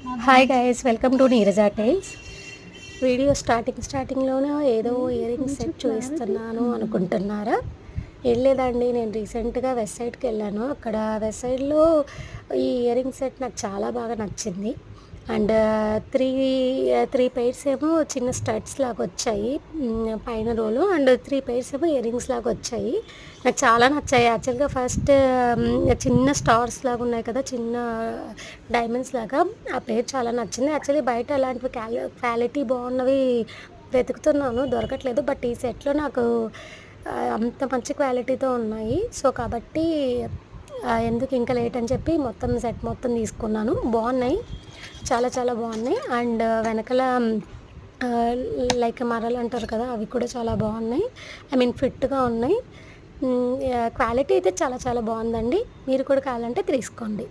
Hi guys, welcome to Neeraja tiles. Video స్టార్టింగ్లోనే ఏదో ear ring set చూపిస్తున్నాను అనుకుంటున్నారా? ఏం లేదండి, నేను రీసెంట్గా వెస్ట్ సైడ్కి వెళ్ళాను. అక్కడ వెస్ట్ సైడ్లో ఈ ఇయర్ రింగ్ సెట్ నాకు చాలా బాగా నచ్చింది. అండ్ త్రీ త్రీ పెయిర్స్ ఏమో చిన్న స్టడ్స్ లాగా వచ్చాయి పైన రోలు, అండ్ త్రీ పెయిర్స్ ఏమో ఇయర్ రింగ్స్ లాగా వచ్చాయి. నాకు చాలా నచ్చాయి. యాక్చువల్గా ఫస్ట్ చిన్న స్టార్స్ లాగా ఉన్నాయి కదా, చిన్న డైమండ్స్ లాగా, ఆ పేరు చాలా నచ్చింది. యాక్చువల్లీ బయట అలాంటివి క్వాలిటీ బాగున్నవి వెతుకుతున్నాను, దొరకట్లేదు. బట్ ఈ సెట్లో నాకు అంత మంచి క్వాలిటీతో ఉన్నాయి. సో కాబట్టి ఎందుకు ఇంకా లేట్ అని చెప్పి మొత్తం సెట్ మొత్తం తీసుకున్నాను. బాగున్నాయి, చాలా చాలా బాగున్నాయి. అండ్ వెనకాల లైక్ మరలు అంటారు కదా, అవి కూడా చాలా బాగున్నాయి. ఐ మీన్ ఫిట్గా ఉన్నాయి. క్వాలిటీ అయితే చాలా చాలా బాగుందండి. మీరు కూడా కావాలంటే తీసుకోండి.